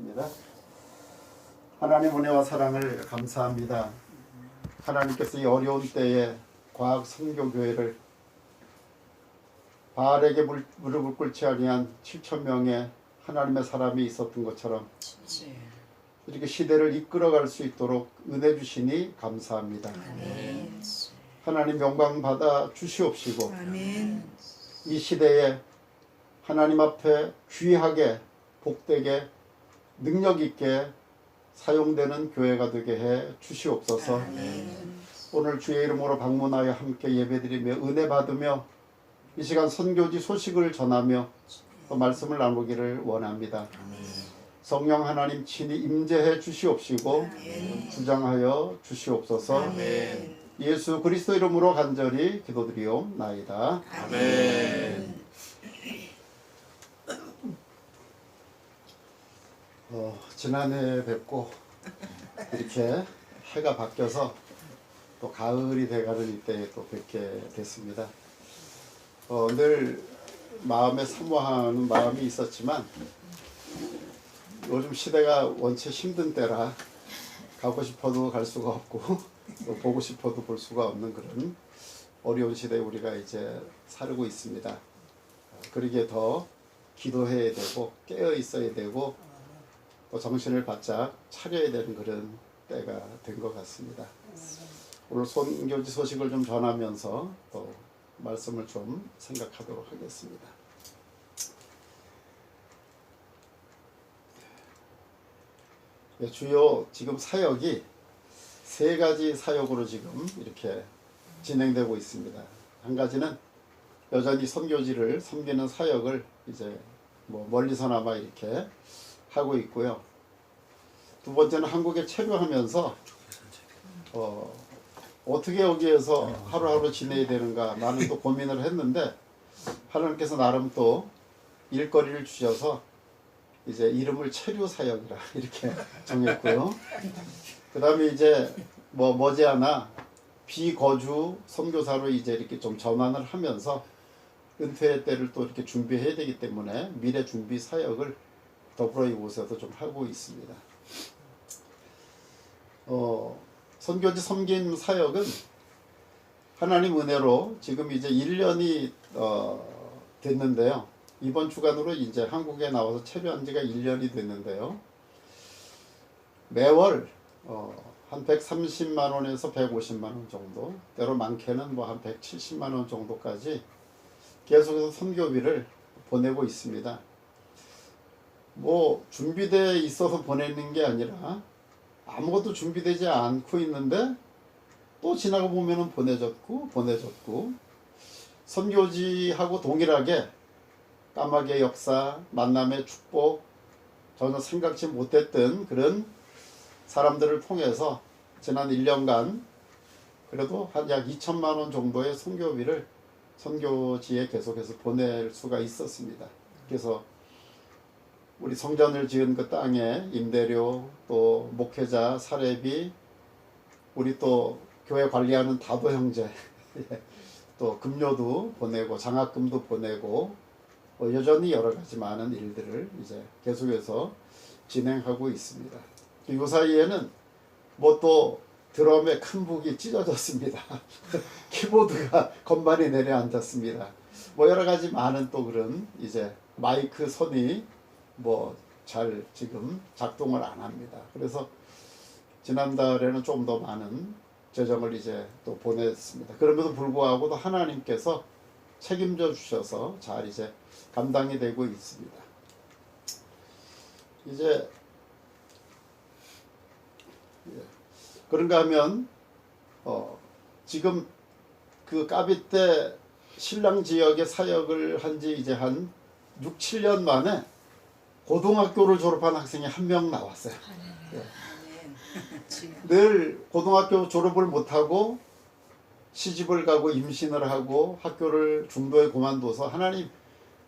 기도하겠습니다. 하나님 은혜와 사랑을 감사합니다. 하나님께서 이 어려운 때에 과학 선교교회를 바알에게 무릎을 꿇지 아니한 7,000명의 하나님의 사람이 있었던 것처럼 이렇게 시대를 이끌어갈 수 있도록 은혜 주시니 감사합니다. 아멘. 하나님 영광 받아 주시옵시고 아멘. 이 시대에 하나님 앞에 귀하게 복되게 능력 있게 사용되는 교회가 되게 해 주시옵소서. 아멘. 오늘 주의 이름으로 방문하여 함께 예배드리며 은혜 받으며 이 시간 선교지 소식을 전하며 또 말씀을 나누기를 원합니다. 성령 하나님 친히 임재해 주시옵시고 주장하여 주시옵소서. 아멘. 예수 그리스도 이름으로 간절히 기도드리옵나이다. 아멘. 지난해 뵙고 이렇게 해가 바뀌어서 또 가을이 돼가는 이때 또 뵙게 됐습니다. 늘 마음에 사모하는 마음이 있었지만 요즘 시대가 원체 힘든 때라 가고 싶어도 갈 수가 없고 또 보고 싶어도 볼 수가 없는 그런 어려운 시대에 우리가 이제 살고 있습니다. 그러기에 더 기도해야 되고 깨어 있어야 되고 또 정신을 바짝 차려야 되는 그런 때가 된 것 같습니다. 오늘 선교지 소식을 좀 전하면서 또 말씀을 좀 생각하도록 하겠습니다. 주요 지금 사역이 세 가지 사역으로 지금 이렇게 진행되고 있습니다. 한 가지는 여전히 선교지를 섬기는 사역을 이제 뭐 멀리서나마 이렇게 하고 있고요. 두 번째는 한국에 체류하면서 어떻게 여기에서 하루하루 지내야 되는가 많은 또 고민을 했는데 하나님께서 나름 또 일거리를 주셔서 이제 이름을 체류 사역이라 이렇게 정했고요. 그 다음에 이제 머지않아 비거주 선교사로 이제 이렇게 좀 전환을 하면서 은퇴 때를 또 이렇게 준비해야 되기 때문에 미래 준비 사역을 더불어 이곳에서 좀 하고 있습니다. 선교지 섬김 사역은 하나님 은혜로 지금 이제 1년이 됐는데요. 이번 주간으로 이제 한국에 나와서 체류한 지가 1년이 됐는데요. 매월 한 130만 원에서 150만 원 정도, 때로 많게는 뭐 한 170만 원 정도까지 계속해서 선교비를 보내고 있습니다. 뭐 준비되어 있어서 보내는 게 아니라 아무것도 준비되지 않고 있는데 또 지나가 보면은 보내졌고 선교지하고 동일하게 까마귀의 역사, 만남의 축복, 전혀 생각지 못했던 그런 사람들을 통해서 지난 1년간 그래도 한 약 2천만 원 정도의 선교비를 선교지에 계속해서 보낼 수가 있었습니다. 그래서 우리 성전을 지은 그 땅에 임대료, 또 목회자 사례비, 우리 또 교회 관리하는 다도 형제, 또 금료도 보내고 장학금도 보내고 여전히 여러 가지 많은 일들을 이제 계속해서 진행하고 있습니다. 이 사이에는 뭐 또 드럼에 큰 북이 찢어졌습니다. 키보드가 건반이 내려앉았습니다. 뭐 여러 가지 많은 또 그런 이제 마이크 선이 뭐 잘 지금 작동을 안 합니다. 그래서 지난달에는 좀 더 많은 재정을 이제 또 보냈습니다. 그럼에도 불구하고도 하나님께서 책임져 주셔서 잘 이제 감당이 되고 있습니다. 이제 그런가 하면 지금 그 까비 때 신랑 지역에 사역을 한 지 이제 한 6, 7년 만에 고등학교를 졸업한 학생이 한 명 나왔어요. 늘 고등학교 졸업을 못하고 시집을 가고 임신을 하고 학교를 중도에 그만둬서 하나님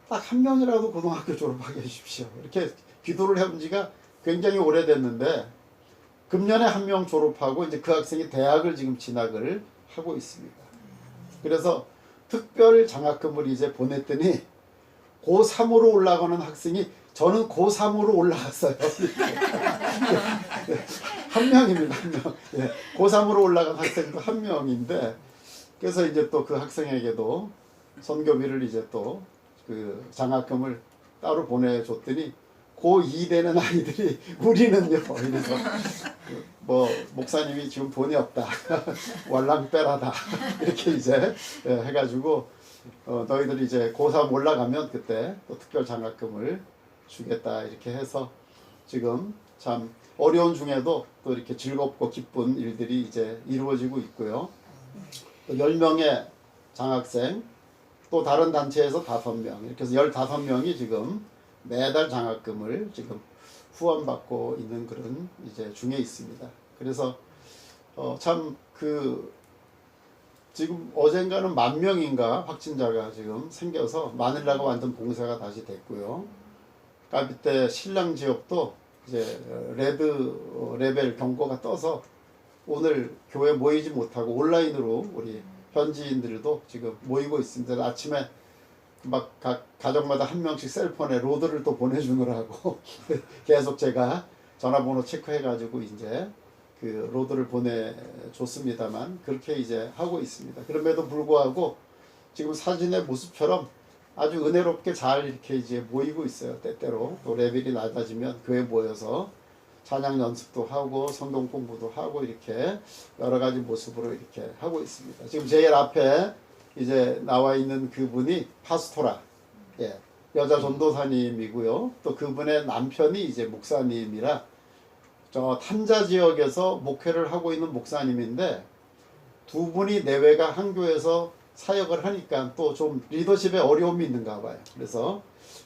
딱 한 명이라도 고등학교 졸업하게 해주십시오. 이렇게 기도를 해본 지가 굉장히 오래됐는데 금년에 한 명 졸업하고 이제 그 학생이 대학을 지금 진학을 하고 있습니다. 그래서 특별 장학금을 이제 보냈더니 고3으로 올라가는 학생이 저는 고3으로 올라갔어요. 한 명입니다, 한 명. 예, 고3으로 올라간 학생도 한 명인데, 그래서 이제 또 그 학생에게도 선교비를 이제 또 그 장학금을 따로 보내줬더니 고2 되는 아이들이 우리는요 이래서 뭐 목사님이 지금 돈이 없다 월랑빼라다 이렇게 이제 해가지고 너희들이 이제 고3 올라가면 그때 또 특별 장학금을 주겠다 이렇게 해서 지금 참 어려운 중에도 또 이렇게 즐겁고 기쁜 일들이 이제 이루어지고 있고요. 또 10명의 장학생 또 다른 단체에서 5명 이렇게 해서 15명이 지금 매달 장학금을 지금 후원받고 있는 그런 이제 중에 있습니다. 그래서 참 그 지금 어젠가는 10,000명인가 확진자가 지금 생겨서 마닐라가 완전 봉쇄가 다시 됐고요. 까비때 신랑 지역도 이제 레드 레벨 경고가 떠서 오늘 교회 모이지 못하고 온라인으로 우리 현지인들도 지금 모이고 있습니다. 아침에 막 각 가정마다 한 명씩 셀폰에 로드를 또 보내주느라고 계속 제가 전화번호 체크해가지고 이제 그 로드를 보내줬습니다만 그렇게 이제 하고 있습니다. 그럼에도 불구하고 지금 사진의 모습처럼 아주 은혜롭게 잘 이렇게 이제 모이고 있어요. 때때로 또 레벨이 낮아지면 교회 모여서 찬양 연습도 하고 성경 공부도 하고 이렇게 여러 가지 모습으로 이렇게 하고 있습니다. 지금 제일 앞에 이제 나와 있는 그분이 파스토라, 예, 여자 전도사님이고요. 또 그분의 남편이 이제 목사님이라 저 탄자 지역에서 목회를 하고 있는 목사님인데 두 분이 내외가 한 교회에서 사역을 하니까 또 좀 리더십에 어려움이 있는가 봐요. 그래서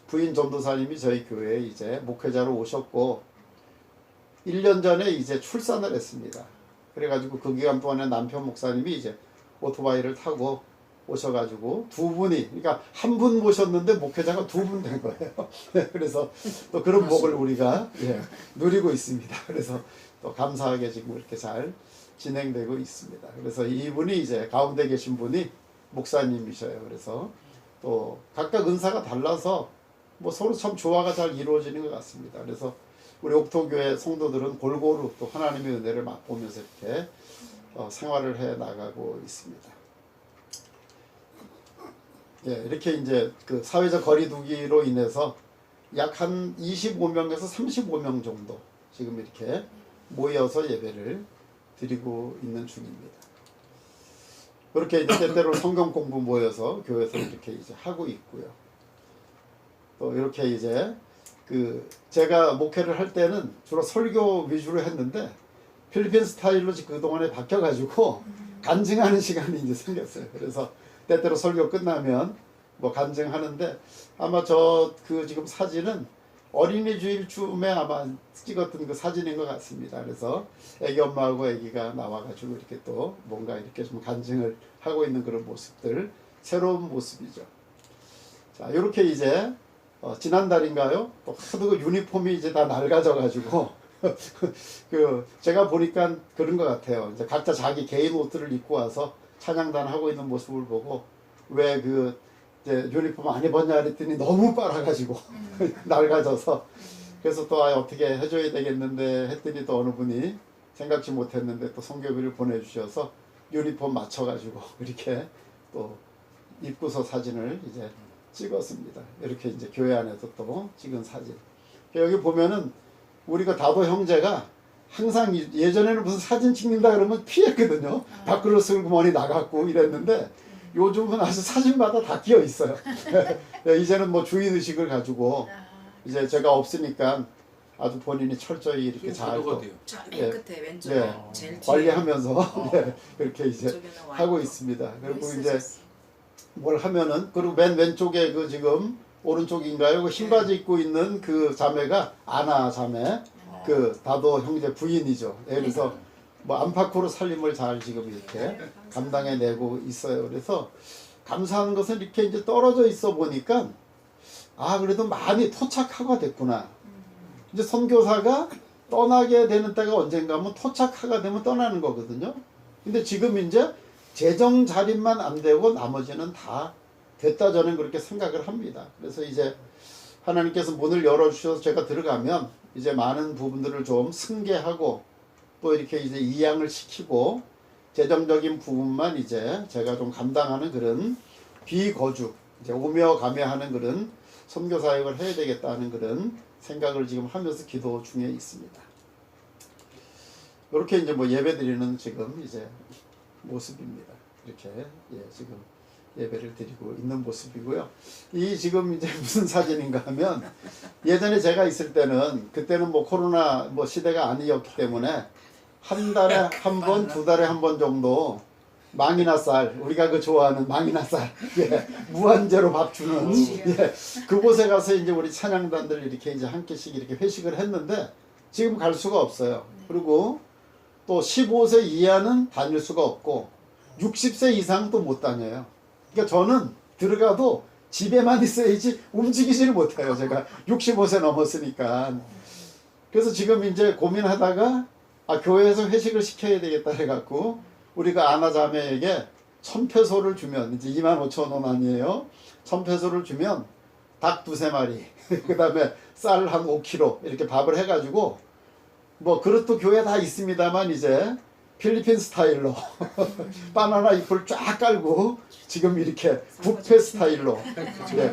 부인 전도사님이 저희 교회에 이제 목회자로 오셨고 1년 전에 이제 출산을 했습니다. 그래가지고 그 기간 동안에 남편 목사님이 이제 오토바이를 타고 오셔가지고 두 분이, 그러니까 한 분 모셨는데 목회자가 2분 된 거예요. 그래서 또 그런 복을 우리가 누리고 있습니다. 그래서 또 감사하게 지금 이렇게 잘 진행되고 있습니다. 그래서 이분이 이제 가운데 계신 분이 목사님이셔요. 그래서 또 각각 은사가 달라서 뭐 서로 참 조화가 잘 이루어지는 것 같습니다. 그래서 우리 옥토교회 성도들은 골고루 또 하나님의 은혜를 맛보면서 이렇게 생활을 해 나가고 있습니다. 예, 이렇게 이제 그 사회적 거리두기로 인해서 약 한 25명에서 35명 정도 지금 이렇게 모여서 예배를 드리고 있는 중입니다. 그렇게 이제 때때로 성경 공부 모여서 교회에서 이렇게 이제 하고 있고요. 또 이렇게 이제 그 제가 목회를 할 때는 주로 설교 위주로 했는데 필리핀 스타일로 그동안에 바뀌어가지고 간증하는 시간이 이제 생겼어요. 그래서 때때로 설교 끝나면 뭐 간증하는데 아마 저 그 지금 사진은 어린이 주일쯤에 아마 찍었던 그 사진인 것 같습니다. 그래서 애기 엄마하고 애기가 나와가지고 이렇게 또 뭔가 이렇게 좀 간증을 하고 있는 그런 모습들, 새로운 모습이죠. 자, 이렇게 이제 지난달인가요? 또 하도 그 유니폼이 이제 다 낡아져가지고 그 제가 보니까 그런 것 같아요. 이제 각자 자기 개인 옷들을 입고 와서 찬양단 하고 있는 모습을 보고 왜 그 이제 유니폼 안 입었냐 그랬더니 너무 빨아가지고 낡아져서 그래서 또 어떻게 해줘야 되겠는데 했더니 또 어느 분이 생각지 못했는데 또 성교비를 보내주셔서 유니폼 맞춰가지고 이렇게 또 입고서 사진을 이제 찍었습니다. 이렇게 이제 교회 안에서 또 찍은 사진. 여기 보면은 우리가 다도 형제가 항상 예전에는 무슨 사진 찍는다 그러면 피했거든요. 밖으로 슬그머니 나갔고 이랬는데 요즘은 아주 사진마다 다 끼어 있어요. 이제는 뭐 주인의식을 가지고 이제 제가 없으니까 아주 본인이 철저히 이렇게 잘 또 맨 끝에 왼쪽 제일 관리하면서 이렇게 이제 하고 있습니다. 그리고 이제 뭘 하면은 그리고 맨 왼쪽에 그 지금 오른쪽인가요? 그 흰 바지 입고 있는 그 자매가 아나 자매, 그 다도 형제 부인이죠. 그래서 뭐 안팎으로 살림을 잘 지금 이렇게 감당해내고 있어요. 그래서 감사한 것은 이렇게 이제 떨어져 있어 보니까 아 그래도 많이 토착화가 됐구나. 이제 선교사가 떠나게 되는 때가 언젠가 하면 토착화가 되면 떠나는 거거든요. 근데 지금 이제 재정 자립만 안 되고 나머지는 다 됐다 저는 그렇게 생각을 합니다. 그래서 이제 하나님께서 문을 열어주셔서 제가 들어가면 이제 많은 부분들을 좀 승계하고 또 이렇게 이제 이양을 시키고 재정적인 부분만 이제 제가 좀 감당하는 그런 비거주, 이제 오며 가며 하는 그런 선교 사역을 해야 되겠다는 그런 생각을 지금 하면서 기도 중에 있습니다. 이렇게 이제 뭐 예배 드리는 지금 이제 모습입니다. 이렇게 지금 예배를 드리고 있는 모습이고요. 이 지금 이제 무슨 사진인가 하면 예전에 제가 있을 때는 그때는 뭐 코로나 뭐 시대가 아니었기 때문에 한 달에 한 번, 두 달에 한 번 정도 망이나 쌀, 우리가 그 좋아하는 망이나 쌀, 무한제로 밥 주는 그곳에 가서 이제 우리 찬양단들 이렇게 이제 한 끼씩 이렇게 회식을 했는데 지금 갈 수가 없어요. 그리고 또 15세 이하는 다닐 수가 없고 60세 이상도 못 다녀요. 그러니까 저는 들어가도 집에만 있어야지 움직이지를 못해요. 제가 65세 넘었으니까. 그래서 지금 이제 고민하다가 교회에서 회식을 시켜야 되겠다 해갖고 우리가 아나자매에게 1,000페소를 주면 이제 25,000원 아니에요. 1,000페소를 주면 닭 2-3마리 그 다음에 쌀 한 5kg 이렇게 밥을 해가지고 뭐 그릇도 교회 다 있습니다만 이제 필리핀 스타일로 바나나 잎을 쫙 깔고 지금 이렇게 뷔페 스타일로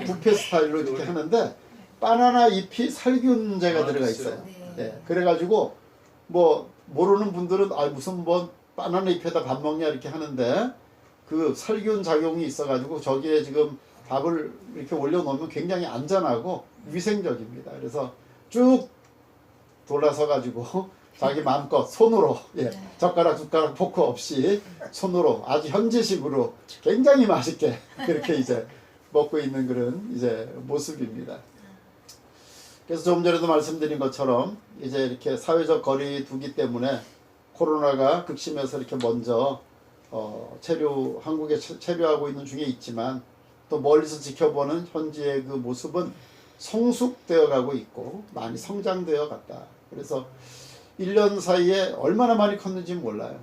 뷔페 스타일로 이렇게 하는데 바나나 잎이 살균제가 들어가 있어요. 그래가지고 뭐 모르는 분들은 무슨 뭐 바나나 잎에다 밥 먹냐 이렇게 하는데 그 살균 작용이 있어가지고 저기에 지금 밥을 이렇게 올려놓으면 굉장히 안전하고 위생적입니다. 그래서 쭉 돌아서 가지고 자기 마음껏 손으로 젓가락 숟가락 포크 없이 손으로 아주 현지식으로 굉장히 맛있게 그렇게 이제 먹고 있는 그런 이제 모습입니다. 그래서 조금 전에도 말씀드린 것처럼 이제 이렇게 사회적 거리 두기 때문에 코로나가 극심해서 이렇게 먼저 한국에 체류하고 있는 중에 있지만 또 멀리서 지켜보는 현지의 그 모습은 성숙되어 가고 있고 많이 성장되어 갔다. 그래서 1년 사이에 얼마나 많이 컸는지 몰라요.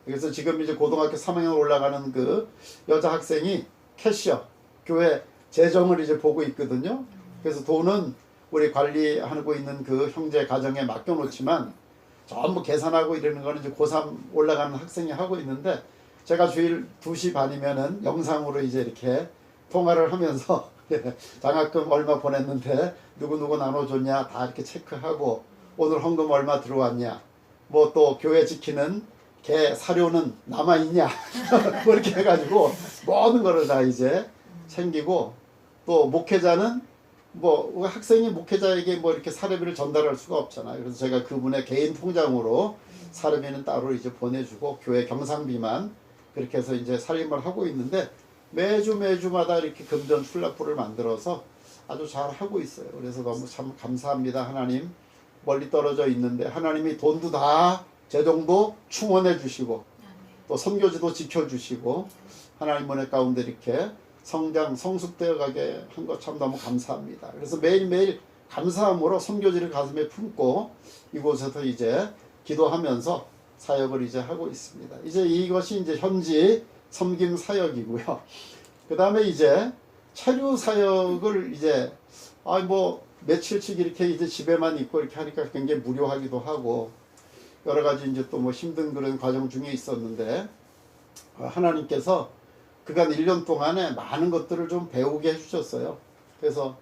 그래서 지금 이제 고등학교 3학년 올라가는 그 여자 학생이 캐셔, 교회 재정을 이제 보고 있거든요. 그래서 돈은 우리 관리하고 있는 그 형제 가정에 맡겨놓지만 전부 계산하고 이러는 거는 이제 고3 올라가는 학생이 하고 있는데 제가 주일 2시 반이면은 영상으로 이제 이렇게 통화를 하면서 장학금 얼마 보냈는데 누구누구 나눠줬냐 다 이렇게 체크하고 오늘 헌금 얼마 들어왔냐 뭐 또 교회 지키는 개 사료는 남아있냐 뭐 이렇게 해가지고 모든 거를 다 이제 챙기고 또 목회자는 뭐 학생이 목회자에게 뭐 이렇게 사례비를 전달할 수가 없잖아요. 그래서 제가 그분의 개인 통장으로 사례비는 따로 이제 보내주고 교회 경상비만 그렇게 해서 이제 살림을 하고 있는데 매주마다 이렇게 금전 출납부를 만들어서 아주 잘 하고 있어요. 그래서 너무 참 감사합니다. 하나님 멀리 떨어져 있는데 하나님이 돈도 다 재정도 충원해 주시고 또 선교지도 지켜주시고 하나님 은혜 가운데 이렇게 성숙되어 가게 한 것 참 너무 감사합니다. 그래서 매일매일 감사함으로 선교지를 가슴에 품고 이곳에서 이제 기도하면서 사역을 이제 하고 있습니다. 이제 이것이 이제 현지 섬김 사역이고요. 그 다음에 이제 체류 사역을 이제 뭐 며칠씩 이렇게 이제 집에만 있고 이렇게 하니까 굉장히 무료하기도 하고 여러 가지 이제 또 뭐 힘든 그런 과정 중에 있었는데 하나님께서 그간 1년 동안에 많은 것들을 좀 배우게 해주셨어요. 그래서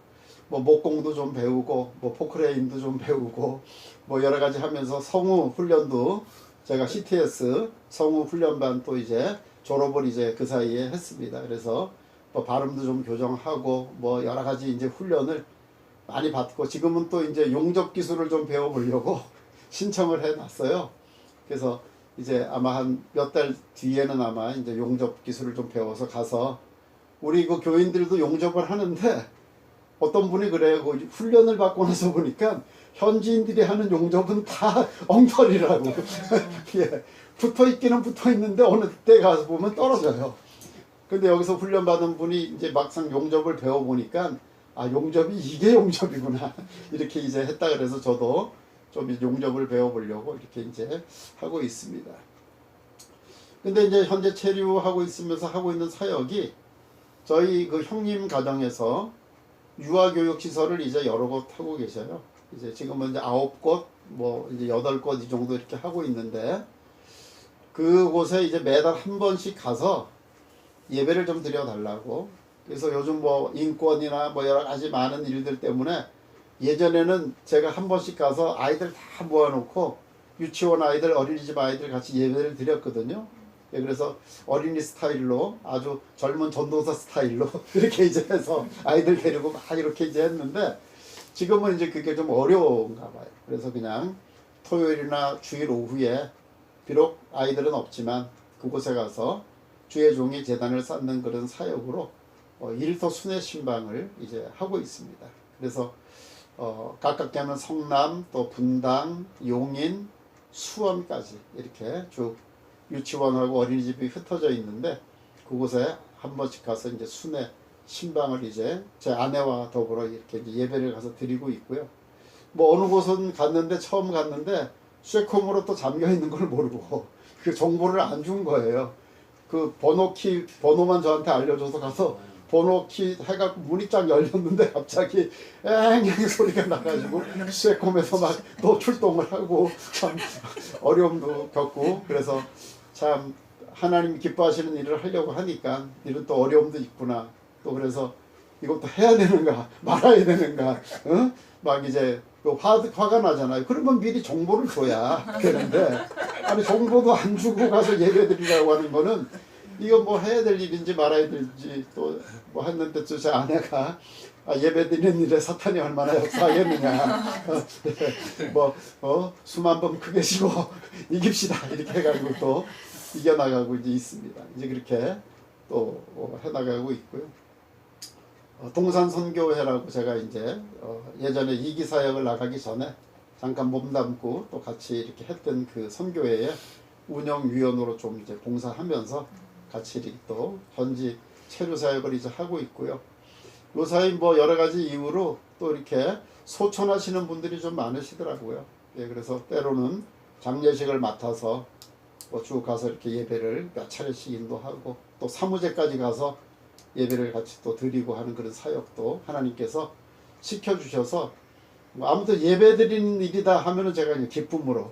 뭐 목공도 좀 배우고 뭐 포크레인도 좀 배우고 뭐 여러 가지 하면서 성우 훈련도 제가 CTS 성우 훈련반 또 이제 졸업을 이제 그 사이에 했습니다. 그래서 뭐 발음도 좀 교정하고 뭐 여러 가지 이제 훈련을 많이 받고 지금은 또 이제 용접 기술을 좀 배워보려고 신청을 해놨어요. 그래서 이제 아마 한 몇 달 뒤에는 아마 이제 용접 기술을 좀 배워서 가서 우리 그 교인들도 용접을 하는데 어떤 분이 그래요. 그 훈련을 받고 나서 보니까 현지인들이 하는 용접은 다 엉터리라고. 예. 붙어 있기는 붙어 있는데 어느 때 가서 보면 떨어져요. 근데 여기서 훈련받은 분이 이제 막상 용접을 배워보니까 용접이 이게 용접이구나. 이렇게 이제 했다 그래서 저도 좀 용접을 배워보려고 이렇게 이제 하고 있습니다. 근데 이제 현재 체류하고 있으면서 하고 있는 사역이 저희 그 형님 가정에서 유아교육 시설을 이제 여러 곳 하고 계셔요. 이제 지금은 이제 9곳, 뭐 이제 8곳 이 정도 이렇게 하고 있는데, 그곳에 이제 매달 한 번씩 가서 예배를 좀 드려달라고. 그래서 요즘 뭐 인권이나 뭐 여러 가지 많은 일들 때문에 예전에는 제가 한 번씩 가서 아이들 다 모아놓고 유치원 아이들, 어린이집 아이들 같이 예배를 드렸거든요. 예, 그래서 어린이 스타일로, 아주 젊은 전도사 스타일로 이렇게 이제 해서 아이들 데리고 막 이렇게 이제 했는데, 지금은 이제 그게 좀 어려운가 봐요. 그래서 그냥 토요일이나 주일 오후에, 비록 아이들은 없지만 그곳에 가서 주의 종이 제단을 쌓는 그런 사역으로 일터 순회 신방을 이제 하고 있습니다. 그래서 가깝게 하면 성남, 또 분당, 용인, 수원까지 이렇게 쭉 유치원하고 어린이집이 흩어져 있는데, 그곳에 한 번씩 가서 이제 순회 신방을 이제 제 아내와 더불어 이렇게 이제 예배를 가서 드리고 있고요. 뭐 어느 곳은 갔는데, 처음 갔는데 쇠콤으로 또 잠겨 있는 걸 모르고 그 정보를 안 준 거예요. 그 번호만 저한테 알려줘서 가서 번호키 해갖고 문이 쫙 열렸는데 갑자기 앵앵 소리가 나가지고 쇠콤에서 막 또 출동을 하고 참 어려움도 겪고, 그래서 참 하나님이 기뻐하시는 일을 하려고 하니까 이런 또 어려움도 있구나. 또 그래서 이것도 해야 되는가 말아야 되는가, 어? 막 이제 화가 나잖아요. 그러면 미리 정보를 줘야 되는데, 아니 정보도 안 주고 가서 예배드리라고 하는 거는, 이거 뭐 해야 될 일인지 말아야 될지 또 뭐 했는데, 또 제 아내가 예배드리는 일에 사탄이 얼마나 역사하겠느냐, 수만 번 크게 쉬고 이깁시다 이렇게 해가지고 또 이겨나가고 이제 있습니다. 이제 그렇게 또 해나가고 있고요. 동산 선교회라고 제가 이제 예전에 이기 사역을 나가기 전에 잠깐 몸담고 또 같이 이렇게 했던 그 선교회의 운영위원으로 좀 이제 봉사하면서 같이 이렇게 또 현지 체류 사역을 이제 하고 있고요. 요사이 뭐 여러 가지 이유로 또 이렇게 소천하시는 분들이 좀 많으시더라고요. 예, 그래서 때로는 장례식을 맡아서 뭐 쭉 가서 이렇게 예배를 몇 차례씩 인도하고, 또 사무제까지 가서 예배를 같이 또 드리고 하는 그런 사역도 하나님께서 시켜주셔서, 뭐 아무튼 예배 드리는 일이다 하면은 제가 이제 기쁨으로,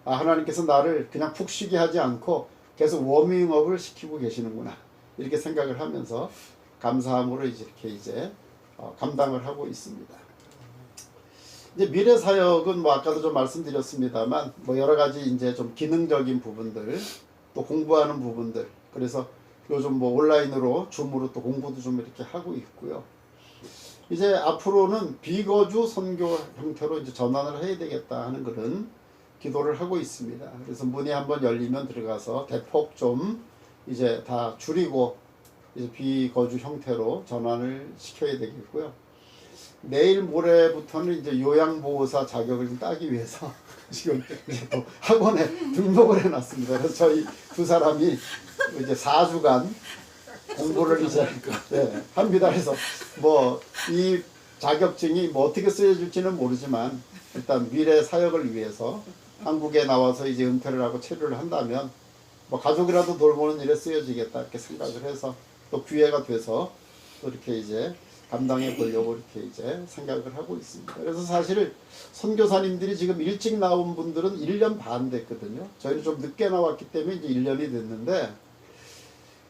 하나님께서 나를 그냥 푹 쉬게 하지 않고 계속 워밍업을 시키고 계시는구나 이렇게 생각을 하면서 감사함으로 이렇게 이제 감당을 하고 있습니다. 이제 미래 사역은 뭐 아까도 좀 말씀드렸습니다만, 뭐 여러 가지 이제 좀 기능적인 부분들, 또 공부하는 부분들, 그래서 요즘 뭐 온라인으로 줌으로 또 공부도 좀 이렇게 하고 있고요. 이제 앞으로는 비거주 선교 형태로 이제 전환을 해야 되겠다 하는 그런 기도를 하고 있습니다. 그래서 문이 한번 열리면 들어가서 대폭 좀 이제 다 줄이고 이제 비거주 형태로 전환을 시켜야 되겠고요. 내일 모레부터는 이제 요양보호사 자격을 좀 따기 위해서 지금 이제 또 학원에 등록을 해놨습니다. 그래서 저희 두 사람이 이제 4주간 공부를 이제 합니다. 그래서 뭐 이 자격증이 뭐 어떻게 쓰여질지는 모르지만, 일단 미래 사역을 위해서 한국에 나와서 이제 은퇴를 하고 체류를 한다면 뭐 가족이라도 돌보는 일에 쓰여지겠다 이렇게 생각을 해서, 또 기회가 돼서 또 이렇게 이제 감당해 보려고 이렇게 이제 생각을 하고 있습니다. 그래서 사실 선교사님들이 지금 일찍 나온 분들은 1년 반 됐거든요. 저희는 좀 늦게 나왔기 때문에 이제 1년이 됐는데,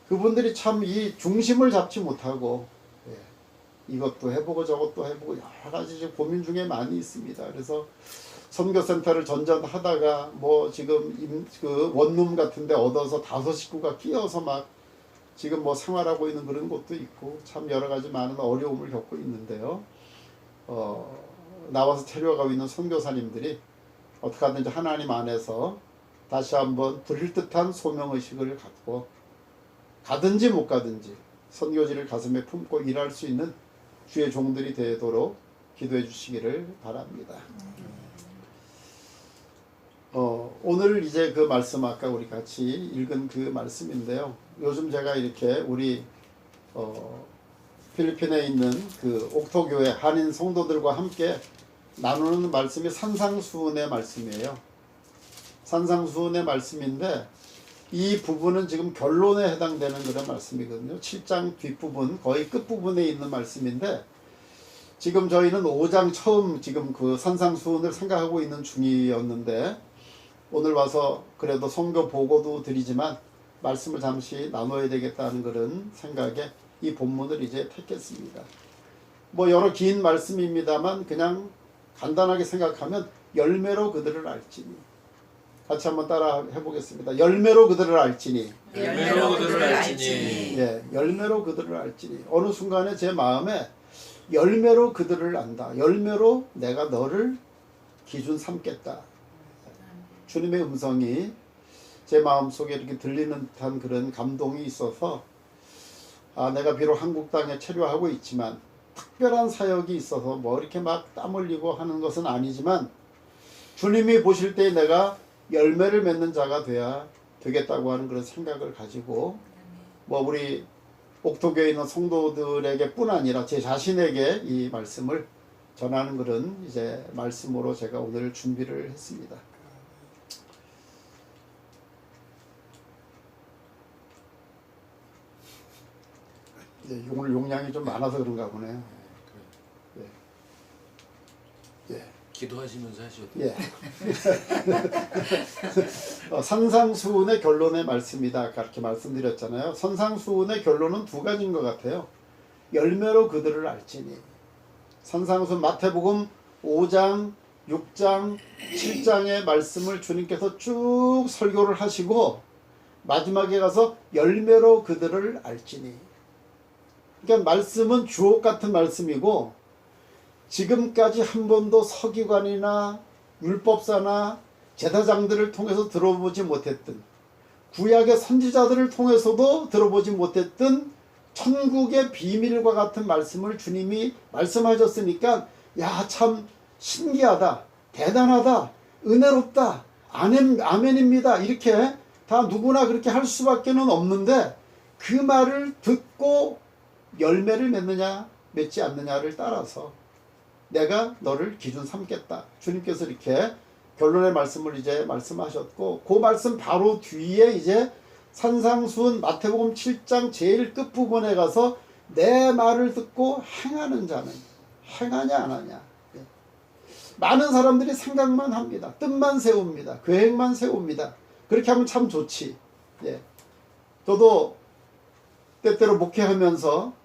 그분들이 참 이 중심을 잡지 못하고 이것도 해보고 저것도 해보고 여러 가지 지금 고민 중에 많이 있습니다. 그래서 선교센터를 전전하다가 뭐 지금 그 원룸 같은데 얻어서 5식구가 끼어서 막 지금 뭐 생활하고 있는 그런 곳도 있고, 참 여러 가지 많은 어려움을 겪고 있는데요. 나와서 체류하고 있는 선교사님들이 어떻게 하든지 하나님 안에서 다시 한번 불일듯한 소명의식을 갖고 가든지 못 가든지 선교지를 가슴에 품고 일할 수 있는 주의 종들이 되도록 기도해 주시기를 바랍니다. 오늘 이제 그 말씀, 아까 우리 같이 읽은 그 말씀인데요. 요즘 제가 이렇게 우리 필리핀에 있는 그 옥토교회 한인 성도들과 함께 나누는 말씀이 산상수훈의 말씀이에요. 산상수훈의 말씀인데, 이 부분은 지금 결론에 해당되는 그런 말씀이거든요. 7장 뒷부분, 거의 끝부분에 있는 말씀인데, 지금 저희는 5장 처음 지금 그 산상수훈을 생각하고 있는 중이었는데 오늘 와서 그래도 선교 보고도 드리지만 말씀을 잠시 나눠야 되겠다는 그런 생각에 이 본문을 이제 택했습니다. 뭐 여러 긴 말씀입니다만 그냥 간단하게 생각하면 열매로 그들을 알지니. 같이 한번 따라 해보겠습니다. 열매로 그들을 알지니. 열매로 그들을 알지니. 예, 열매로 그들을 알지니. 어느 순간에 제 마음에 열매로 그들을 안다. 열매로 내가 너를 기준 삼겠다. 주님의 음성이 제 마음속에 이렇게 들리는 듯한 그런 감동이 있어서 내가 비록 한국 땅에 체류하고 있지만 특별한 사역이 있어서 뭐 이렇게 막 땀 흘리고 하는 것은 아니지만 주님이 보실 때 내가 열매를 맺는 자가 돼야 되겠다고 하는 그런 생각을 가지고 뭐 우리 옥토교에 있는 성도들에게 뿐 아니라 제 자신에게 이 말씀을 전하는 그런 이제 말씀으로 제가 오늘 준비를 했습니다. 오늘 용량이 좀 많아서 그런가 보네요. 예. 기도하시면서 하셔도 예. 산상수훈의 결론의 말씀이다. 아까 이렇게 말씀드렸잖아요. 산상수훈의 결론은 두 가지인 것 같아요. 열매로 그들을 알지니. 산상수훈 마태복음 5장, 6장, 7장의 말씀을 주님께서 쭉 설교를 하시고 마지막에 가서 열매로 그들을 알지니. 그러니까 말씀은 주옥 같은 말씀이고 지금까지 한 번도 서기관이나 율법사나 제사장들을 통해서 들어보지 못했던 구약의 선지자들을 통해서도 들어보지 못했던 천국의 비밀과 같은 말씀을 주님이 말씀하셨으니까 야, 참 신기하다, 대단하다, 은혜롭다, 아멘입니다. 이렇게 다 누구나 그렇게 할 수밖에 없는데 그 말을 듣고 열매를 맺느냐 맺지 않느냐를 따라서 내가 너를 기준 삼겠다. 주님께서 이렇게 결론의 말씀을 이제 말씀하셨고 그 말씀 바로 뒤에 이제 산상수훈 마태복음 7장 제일 끝부분에 가서 내 말을 듣고 행하는 자는 행하냐 안 하냐. 많은 사람들이 생각만 합니다. 뜻만 세웁니다. 계획만 세웁니다. 그렇게 하면 참 좋지. 예. 저도 때때로 목회하면서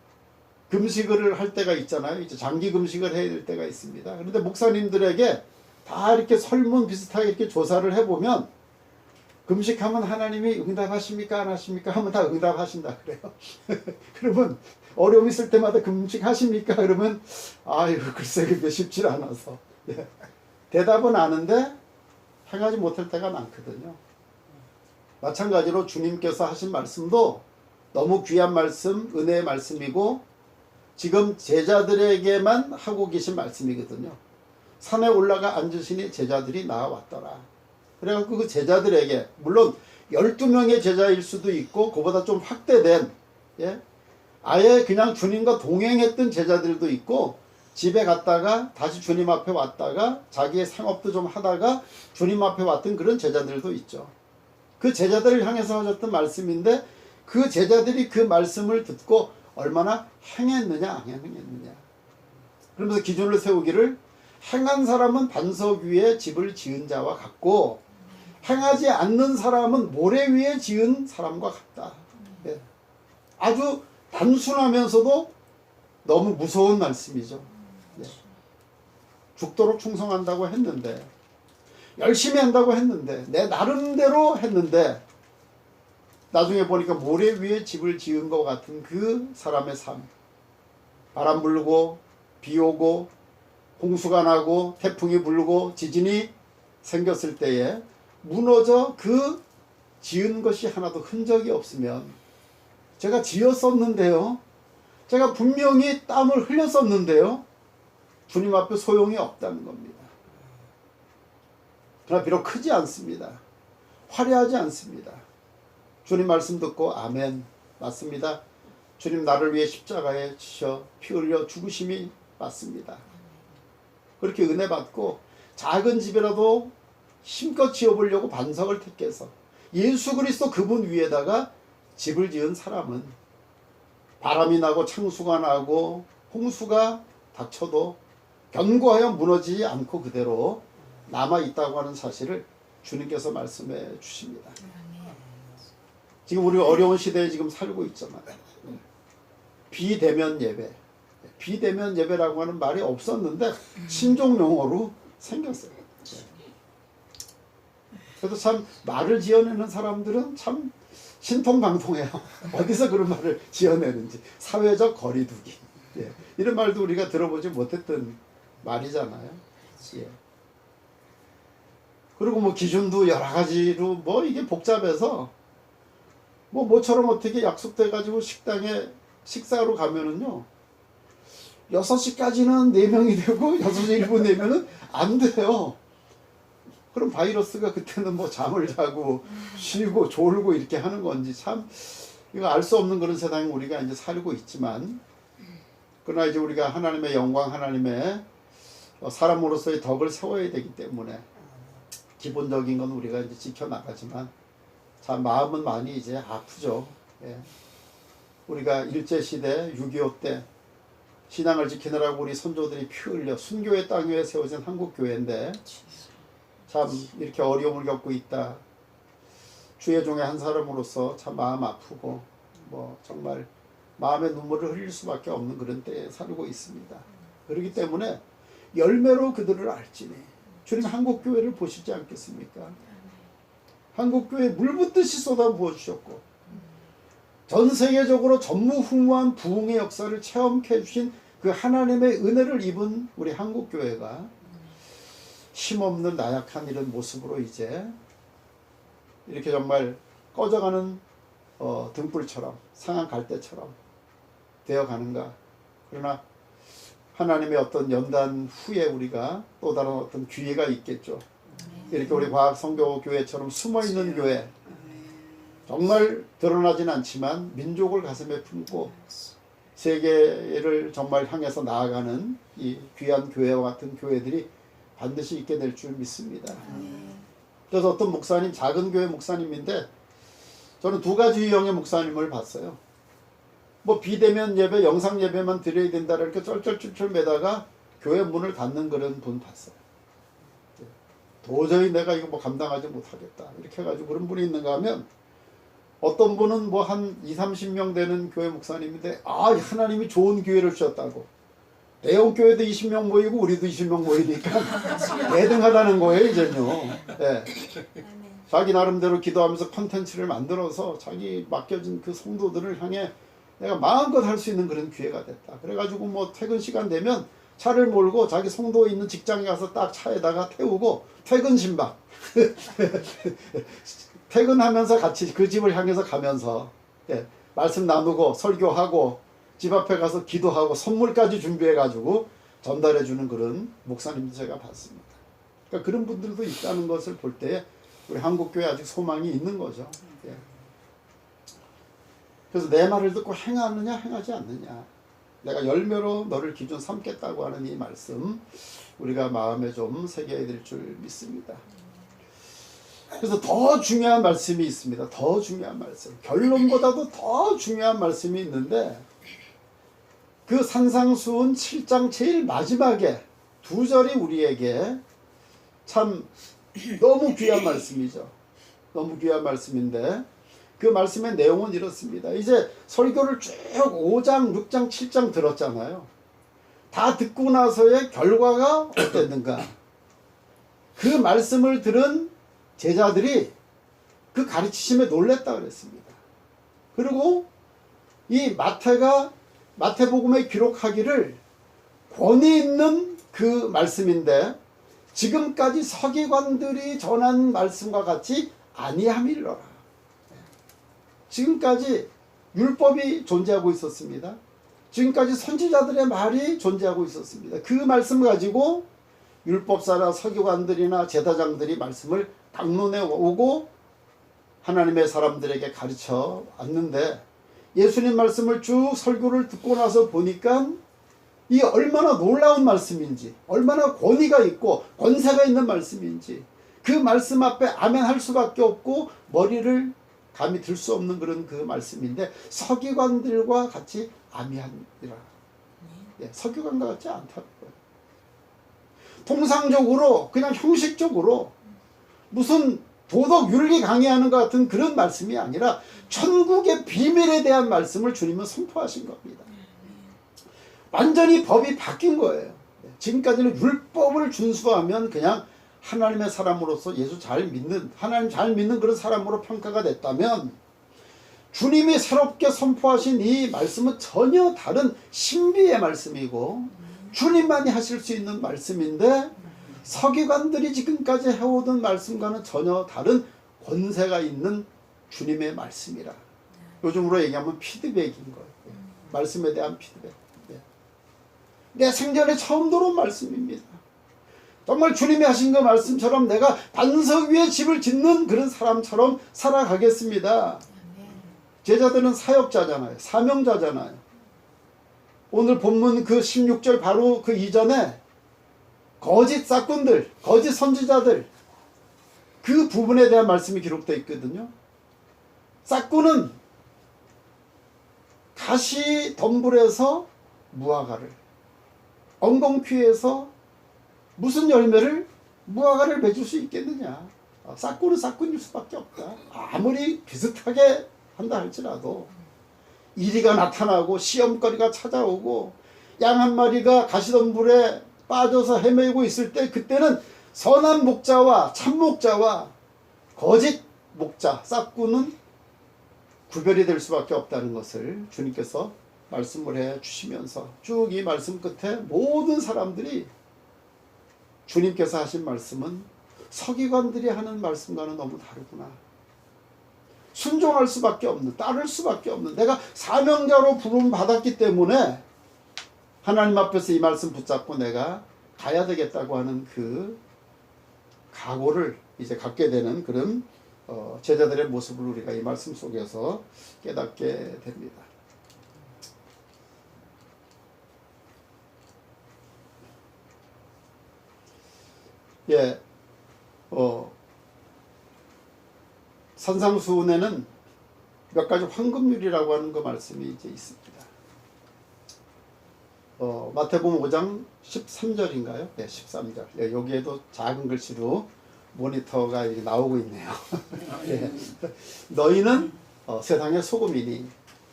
금식을 할 때가 있잖아요. 이제 장기 금식을 해야 될 때가 있습니다. 그런데 목사님들에게 다 이렇게 설문 비슷하게 이렇게 조사를 해보면 금식하면 하나님이 응답하십니까 안 하십니까 하면 다 응답하신다 그래요. 그러면 어려움 있을 때마다 금식하십니까 그러면 아유 글쎄 그게 쉽지 않아서 예. 대답은 아는데 행하지 못할 때가 많거든요. 마찬가지로 주님께서 하신 말씀도 너무 귀한 말씀, 은혜의 말씀이고 지금 제자들에게만 하고 계신 말씀이거든요. 산에 올라가 앉으시니 제자들이 나와왔더라. 그래갖고 그 제자들에게 물론 12명의 제자일 수도 있고 그보다 좀 확대된 예? 아예 그냥 주님과 동행했던 제자들도 있고 집에 갔다가 다시 주님 앞에 왔다가 자기의 생업도 좀 하다가 주님 앞에 왔던 그런 제자들도 있죠. 그 제자들을 향해서 하셨던 말씀인데 그 제자들이 그 말씀을 듣고 얼마나 행했느냐 안 행했느냐. 그러면서 기준을 세우기를 행한 사람은 반석 위에 집을 지은 자와 같고 행하지 않는 사람은 모래 위에 지은 사람과 같다. 예. 아주 단순하면서도 너무 무서운 말씀이죠. 예. 죽도록 충성한다고 했는데 열심히 한다고 했는데 내 나름대로 했는데 나중에 보니까 모래 위에 집을 지은 것 같은 그 사람의 삶. 바람 불고 비 오고 홍수가 나고 태풍이 불고 지진이 생겼을 때에 무너져 그 지은 것이 하나도 흔적이 없으면 제가 지었었는데요. 제가 분명히 땀을 흘렸었는데요. 주님 앞에 소용이 없다는 겁니다. 그러나 비록 크지 않습니다. 화려하지 않습니다. 주님 말씀 듣고 아멘 맞습니다. 주님 나를 위해 십자가에 지셔 피 흘려 죽으심이 맞습니다. 그렇게 은혜 받고 작은 집이라도 힘껏 지어보려고 반석을 택해서 예수 그리스도 그분 위에다가 집을 지은 사람은 바람이 나고 창수가 나고 홍수가 닥쳐도 견고하여 무너지지 않고 그대로 남아있다고 하는 사실을 주님께서 말씀해 주십니다. 지금 우리 어려운 시대에 지금 살고 있잖아요. 비대면 예배. 비대면 예배라고 하는 말이 없었는데 신종 용어로 생겼어요. 그래서 참 말을 지어내는 사람들은 참 신통방통해요. 어디서 그런 말을 지어내는지. 사회적 거리두기. 예. 이런 말도 우리가 들어보지 못했던 말이잖아요. 예. 그리고 뭐 기준도 여러 가지로 뭐 이게 복잡해서 뭐 모처럼 어떻게 약속돼 가지고 식당에 식사로 가면은요 6시까지는 4명이 되고 6시 1분 되면은 안 돼요. 그럼 바이러스가 그때는 뭐 잠을 자고 쉬고 졸고 이렇게 하는 건지 참 이거 알 수 없는 그런 세상에 우리가 이제 살고 있지만, 그러나 이제 우리가 하나님의 영광, 하나님의 사람으로서의 덕을 세워야 되기 때문에 기본적인 건 우리가 이제 지켜나가지만 참 마음은 많이 이제 아프죠. 예. 우리가 일제시대 6.25 때 신앙을 지키느라고 우리 선조들이 피 흘려 순교의 땅 위에 세워진 한국교회인데 참 이렇게 어려움을 겪고 있다. 주의 종의 한 사람으로서 참 마음 아프고 뭐 정말 마음의 눈물을 흘릴 수밖에 없는 그런 때에 살고 있습니다. 그렇기 때문에 열매로 그들을 알지니 주님 한국교회를 보시지 않겠습니까? 한국교회에 물붓듯이 쏟아부어 주셨고 전 세계적으로 전무후무한 부흥의 역사를 체험케 해주신 그 하나님의 은혜를 입은 우리 한국교회가 힘없는 나약한 이런 모습으로 이제 이렇게 정말 꺼져가는 등불처럼 상한 갈대처럼 되어가는가. 그러나 하나님의 어떤 연단 후에 우리가 또 다른 어떤 기회가 있겠죠. 이렇게 우리 과학성교교회처럼 숨어있는 교회, 정말 드러나진 않지만 민족을 가슴에 품고 세계를 정말 향해서 나아가는 이 귀한 교회와 같은 교회들이 반드시 있게 될 줄 믿습니다. 그래서 어떤 목사님, 작은 교회 목사님인데 저는 2가지 유형의 목사님을 봤어요. 뭐 비대면 예배, 영상 예배만 드려야 된다 이렇게 쩔쩔쩔쩔 매다가 교회 문을 닫는 그런 분 봤어요. 도저히 내가 이거 뭐 감당하지 못하겠다 이렇게 해가지고 그런 분이 있는가 하면, 어떤 분은 뭐 한 20-30명 되는 교회 목사님인데 하나님이 좋은 기회를 주셨다고. 대형 교회도 20명 모이고 우리도 20명 모이니까 대등하다는 거예요 이제는요. 네. 자기 나름대로 기도하면서 컨텐츠를 만들어서 자기 맡겨진 그 성도들을 향해 내가 마음껏 할 수 있는 그런 기회가 됐다. 그래가지고 뭐 퇴근 시간 되면 차를 몰고 자기 성도 있는 직장에 가서 딱 차에다가 태우고 퇴근 신박 퇴근하면서 같이 그 집을 향해서 가면서 말씀 나누고 설교하고 집 앞에 가서 기도하고 선물까지 준비해가지고 전달해주는 그런 목사님도 제가 봤습니다. 그러니까 그런 분들도 있다는 것을 볼 때 우리 한국교회 아직 소망이 있는 거죠. 그래서 내 말을 듣고 행하느냐 행하지 않느냐, 내가 열매로 너를 기준 삼겠다고 하는 이 말씀 우리가 마음에 좀 새겨야 될 줄 믿습니다. 그래서 더 중요한 말씀이 있습니다. 더 중요한 말씀, 결론보다도 더 중요한 말씀이 있는데 그 산상수훈 7장 제일 마지막에 2절이 우리에게 참 너무 귀한 말씀이죠. 너무 귀한 말씀인데 그 말씀의 내용은 이렇습니다. 이제 설교를 쭉 5장, 6장, 7장 들었잖아요. 다 듣고 나서의 결과가 어땠는가. 그 말씀을 들은 제자들이 그 가르치심에 놀랬다 그랬습니다. 그리고 이 마태복음에 기록하기를 권위 있는 그 말씀인데 지금까지 서기관들이 전한 말씀과 같이 아니함이로라. 지금까지 율법이 존재하고 있었습니다. 지금까지 선지자들의 말이 존재하고 있었습니다. 그 말씀 가지고 율법사나 서기관들이나 제사장들이 말씀을 강론해 오고 하나님의 사람들에게 가르쳐 왔는데, 예수님 말씀을 쭉 설교를 듣고 나서 보니까 이 얼마나 놀라운 말씀인지, 얼마나 권위가 있고 권세가 있는 말씀인지, 그 말씀 앞에 아멘 할 수밖에 없고 머리를 감히 들 수 없는 그런 그 말씀인데 서기관들과 같이 아미하니라. 석유관과 같지 않다는 거예요. 통상적으로 그냥 형식적으로 무슨 도덕 윤리 강의하는 것 같은 그런 말씀이 아니라 천국의 비밀에 대한 말씀을 주님은 선포하신 겁니다. 완전히 법이 바뀐 거예요. 지금까지는 율법을 준수하면 그냥 하나님의 사람으로서 예수 잘 믿는, 하나님 잘 믿는 그런 사람으로 평가가 됐다면, 주님이 새롭게 선포하신 이 말씀은 전혀 다른 신비의 말씀이고 주님만이 하실 수 있는 말씀인데, 서기관들이 지금까지 해오던 말씀과는 전혀 다른 권세가 있는 주님의 말씀이라. 요즘으로 얘기하면 피드백인 거예요. 말씀에 대한 피드백. 내 생전에 처음 들어온 말씀입니다. 정말 주님이 하신 그 말씀처럼 내가 반석 위에 집을 짓는 그런 사람처럼 살아가겠습니다. 제자들은 사역자잖아요. 사명자잖아요. 오늘 본문 그 16절 바로 그 이전에 거짓 싹꾼들, 거짓 선지자들, 그 부분에 대한 말씀이 기록되어 있거든요. 싹꾼은 가시 덤불에서 무화과를, 엉겅퀴에서 무슨 열매를, 무화과를 맺을 수 있겠느냐. 싹꾼은 싹꾼일 수밖에 없다. 아무리 비슷하게 한다 할지라도 이리가 나타나고 시험거리가 찾아오고 양 한 마리가 가시덤불에 빠져서 헤매고 있을 때, 그때는 선한 목자와 참 목자와 거짓 목자, 싹꾼은 구별이 될 수밖에 없다는 것을 주님께서 말씀을 해 주시면서 쭉 이 말씀 끝에 모든 사람들이 주님께서 하신 말씀은 서기관들이 하는 말씀과는 너무 다르구나. 순종할 수밖에 없는, 따를 수밖에 없는, 내가 사명자로 부름 받았기 때문에 하나님 앞에서 이 말씀 붙잡고 내가 가야 되겠다고 하는 그 각오를 이제 갖게 되는 그런 제자들의 모습을 우리가 이 말씀 속에서 깨닫게 됩니다. 예, 산상수훈에는 몇 가지 황금률이라고 하는 그 말씀이 이제 있습니다. 마태복음 5장 13절인가요? 네, 13절. 예, 여기에도 작은 글씨로 모니터가 이렇게 나오고 있네요. 예. 너희는 세상의 소금이니,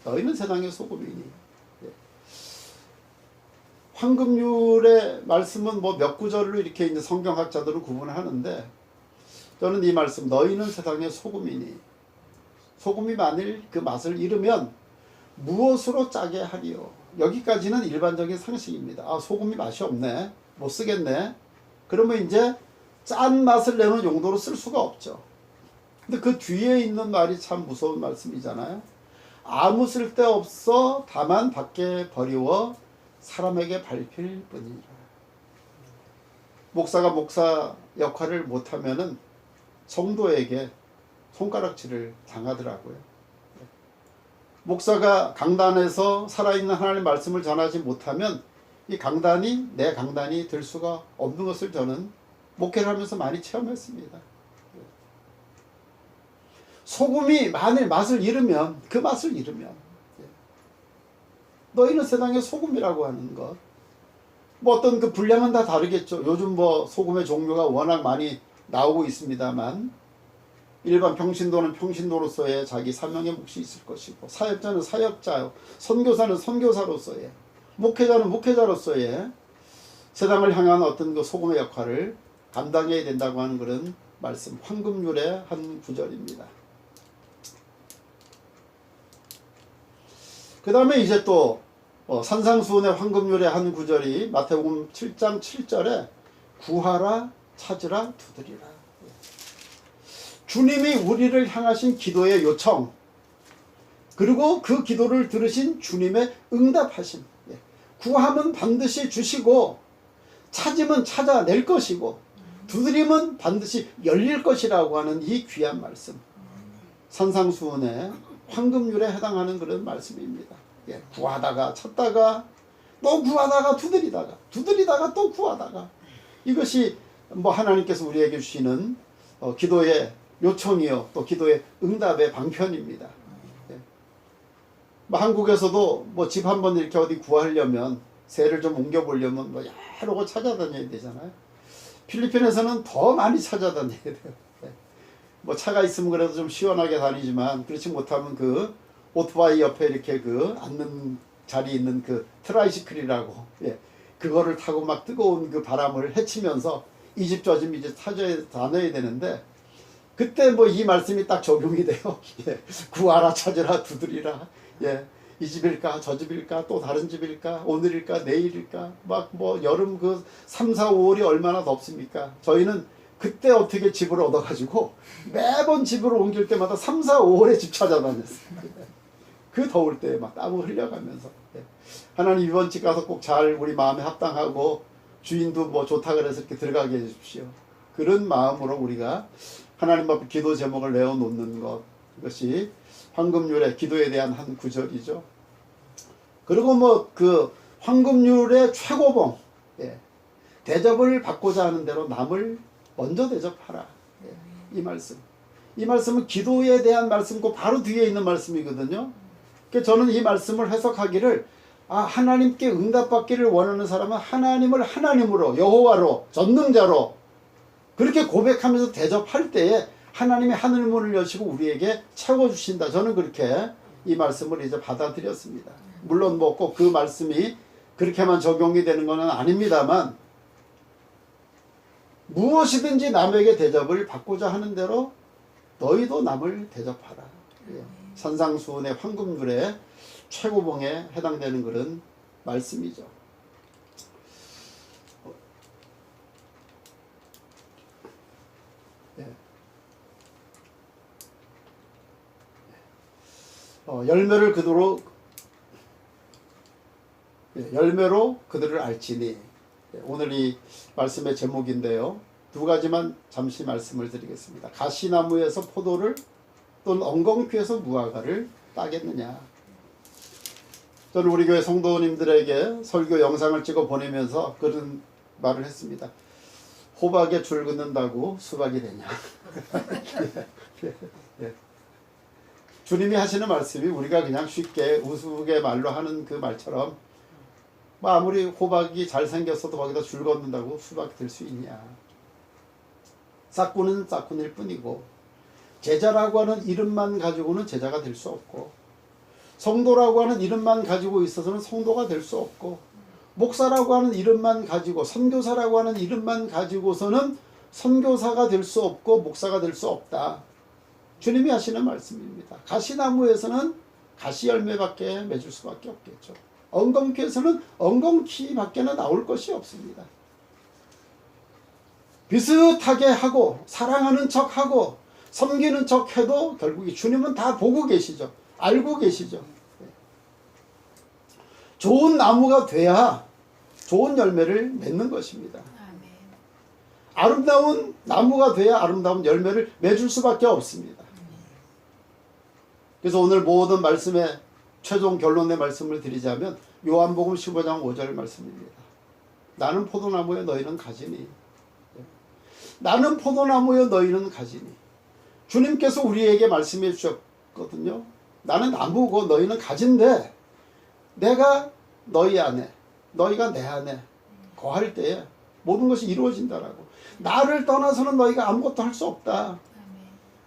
너희는 세상의 소금이니. 예. 황금률의 말씀은 뭐 몇 구절로 이렇게 이제 성경학자들은 구분을 하는데, 저는 이 말씀, 너희는 세상의 소금이니, 소금이 만일 그 맛을 잃으면 무엇으로 짜게 하리요. 여기까지는 일반적인 상식입니다. 아, 소금이 맛이 없네, 못 쓰겠네. 그러면 이제 짠 맛을 내는 용도로 쓸 수가 없죠. 근데 그 뒤에 있는 말이 참 무서운 말씀이잖아요. 아무 쓸데없어 다만 밖에 버리워 사람에게 밟힐 뿐이라. 목사가 목사 역할을 못하면은 성도에게 손가락질을 당하더라고요. 목사가 강단에서 살아있는 하나님의 말씀을 전하지 못하면 이 강단이 내 강단이 될 수가 없는 것을 저는 목회를 하면서 많이 체험했습니다. 소금이 만일 맛을 잃으면, 그 맛을 잃으면, 너희는 세상의 소금이라고 하는 것, 뭐 어떤 그 분량은 다 다르겠죠. 요즘 뭐 소금의 종류가 워낙 많이 나오고 있습니다만, 일반 평신도는 평신도로서의 자기 사명의 몫이 있을 것이고, 사역자는 사역자요, 선교사는 선교사로서의, 목회자는 목회자로서의 세상을 향한 어떤 그 소금의 역할을 감당해야 된다고 하는 그런 말씀, 황금률의 한 구절입니다. 그 다음에 이제 또 산상수훈의 황금률의 한 구절이 마태복음 7장 7절에 구하라, 찾으라, 두드리라. 주님이 우리를 향하신 기도의 요청, 그리고 그 기도를 들으신 주님의 응답하심. 구하면 반드시 주시고, 찾으면 찾아낼 것이고, 두드리면 반드시 열릴 것이라고 하는 이 귀한 말씀, 산상수훈의 황금률에 해당하는 그런 말씀입니다. 예, 구하다가 찾다가 또 구하다가 두드리다가, 두드리다가 또 구하다가, 이것이 뭐 하나님께서 우리에게 주시는 기도의 요청이요, 또 기도의 응답의 방편입니다. 예. 뭐 한국에서도 뭐 집 한번 이렇게 어디 구하려면 새를 좀 옮겨보려면 뭐 여러 곳 찾아다녀야 되잖아요. 필리핀에서는 더 많이 찾아다녀야 돼요. 뭐 차가 있으면 그래도 좀 시원하게 다니지만 그렇지 못하면 그 오토바이 옆에 이렇게 그 앉는 자리 있는 그 트라이시클이라고 그거를 타고 막 뜨거운 그 바람을 헤치면서 이 집 저 집 이제 다녀야 되는데 그때 뭐 이 말씀이 딱 적용이 돼요. 구하라 찾으라 두드리라. 이 집일까 저 집일까 또 다른 집일까 오늘일까 내일일까 막 뭐 여름 그 3, 4, 5월이 얼마나 덥습니까? 저희는 그때 어떻게 집을 얻어가지고 매번 집을 옮길 때마다 3, 4, 5월에 집 찾아다녔어요. 그 더울 때 막 땀을 흘려가면서 하나님 이번 집 가서 꼭 잘 우리 마음에 합당하고 주인도 뭐 좋다 그래서 이렇게 들어가게 해주십시오. 그런 마음으로 우리가 하나님 앞에 기도 제목을 내어놓는 것, 이것이 황금률의 기도에 대한 한 구절이죠. 그리고 뭐 그 황금률의 최고봉, 대접을 받고자 하는 대로 남을 먼저 대접하라. 이 말씀. 이 말씀은 기도에 대한 말씀고 바로 뒤에 있는 말씀이거든요. 그래서 저는 이 말씀을 해석하기를 하나님께 응답받기를 원하는 사람은 하나님을 하나님으로 여호와로 전능자로 그렇게 고백하면서 대접할 때에 하나님이 하늘 문을 여시고 우리에게 채워주신다. 저는 그렇게 이 말씀을 이제 받아들였습니다. 물론 뭐 꼭 그 말씀이 그렇게만 적용이 되는 것은 아닙니다만 무엇이든지 남에게 대접을 받고자 하는 대로 너희도 남을 대접하라. 산상수훈의 황금률의 최고봉에 해당되는 그런 말씀이죠. 열매로 그들을 알지니. 오늘 이 말씀의 제목인데요. 두 가지만 잠시 말씀을 드리겠습니다. 가시나무에서 포도를 또는 엉겅퀴에서 무화과를 따겠느냐. 저는 우리 교회 성도님들에게 설교 영상을 찍어 보내면서 그런 말을 했습니다. 호박에 줄 긋는다고 수박이 되냐. 주님이 하시는 말씀이 우리가 그냥 쉽게 우스갯말로 하는 그 말처럼 뭐 아무리 호박이 잘생겼어도 거기다 줄 긋는다고 수박이 될 수 있냐. 싹꾼은 싹꾼일 뿐이고 제자라고 하는 이름만 가지고는 제자가 될 수 없고 성도라고 하는 이름만 가지고 있어서는 성도가 될 수 없고 목사라고 하는 이름만 가지고 선교사라고 하는 이름만 가지고서는 선교사가 될 수 없고 목사가 될 수 없다. 주님이 하시는 말씀입니다. 가시나무에서는 가시 열매밖에 맺을 수밖에 없겠죠. 엉겅퀴에서는 엉겅퀴밖에는 나올 것이 없습니다. 비슷하게 하고 사랑하는 척하고 섬기는 척해도 결국 주님은 다 보고 계시죠. 알고 계시죠. 좋은 나무가 돼야 좋은 열매를 맺는 것입니다. 아름다운 나무가 돼야 아름다운 열매를 맺을 수밖에 없습니다. 그래서 오늘 모든 말씀의 최종 결론의 말씀을 드리자면 요한복음 15장 5절 말씀입니다. 나는 포도나무여 너희는 가지니. 나는 포도나무여 너희는 가지니. 주님께서 우리에게 말씀해 주셨거든요. 나는 나무고 너희는 가지인데 내가 너희 안에 너희가 내 안에 거할 때에 모든 것이 이루어진다라고. 나를 떠나서는 너희가 아무것도 할 수 없다.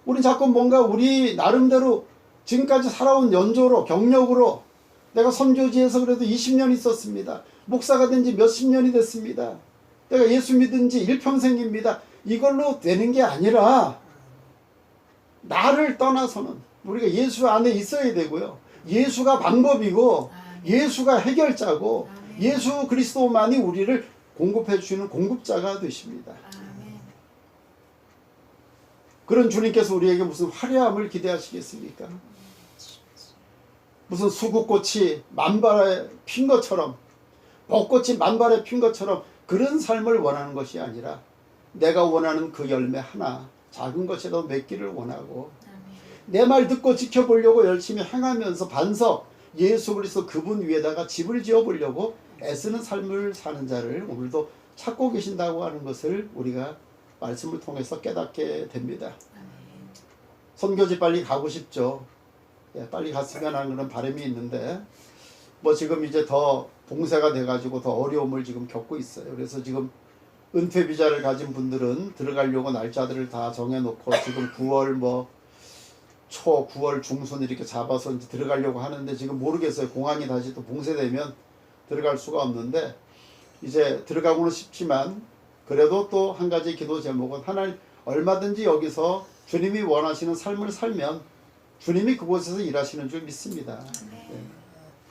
우리 자꾸 뭔가 우리 나름대로 지금까지 살아온 연조로 경력으로 내가 선교지에서 그래도 20년 있었습니다. 목사가 된 지 몇십 년이 됐습니다. 내가 예수 믿은 지 일평생입니다. 이걸로 되는 게 아니라 나를 떠나서는 우리가 예수 안에 있어야 되고요. 예수가 방법이고 예수가 해결자고 예수 그리스도만이 우리를 공급해 주시는 공급자가 되십니다. 그런 주님께서 우리에게 무슨 화려함을 기대하시겠습니까? 무슨 수국꽃이 만발에 핀 것처럼 벚꽃이 만발에 핀 것처럼 그런 삶을 원하는 것이 아니라 내가 원하는 그 열매 하나 작은 것이라도 맺기를 원하고 내 말 듣고 지켜보려고 열심히 행하면서 반석 예수 그리스도 그분 위에다가 집을 지어보려고 애쓰는 삶을 사는 자를 오늘도 찾고 계신다고 하는 것을 우리가 말씀을 통해서 깨닫게 됩니다. 선교지 빨리 가고 싶죠. 빨리 갔으면 하는 그런 바람이 있는데 뭐 지금 이제 더 봉쇄가 돼가지고 더 어려움을 지금 겪고 있어요. 그래서 지금 은퇴 비자를 가진 분들은 들어가려고 날짜들을 다 정해놓고 지금 9월 초 9월 중순 이렇게 잡아서 이제 들어가려고 하는데 지금 모르겠어요. 공항이 다시 또 봉쇄되면 들어갈 수가 없는데 이제 들어가고는 싶지만 그래도 또 한 가지 기도 제목은 하나님 얼마든지 여기서 주님이 원하시는 삶을 살면 주님이 그곳에서 일하시는 줄 믿습니다. 예.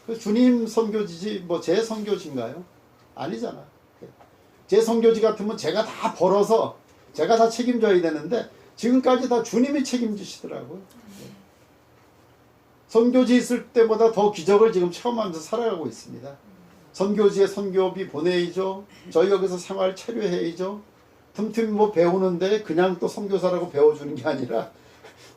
그 주님 선교지지 제 선교지인가요? 아니잖아. 제 선교지 같으면 제가 다 벌어서 제가 다 책임져야 되는데 지금까지 다 주님이 책임지시더라고요. 선교지 있을 때보다 더 기적을 지금 체험하면서 살아가고 있습니다. 선교지에 선교비 보내야죠. 저희 여기서 생활 체류해야죠. 틈틈이 배우는데 그냥 또 선교사라고 배워주는 게 아니라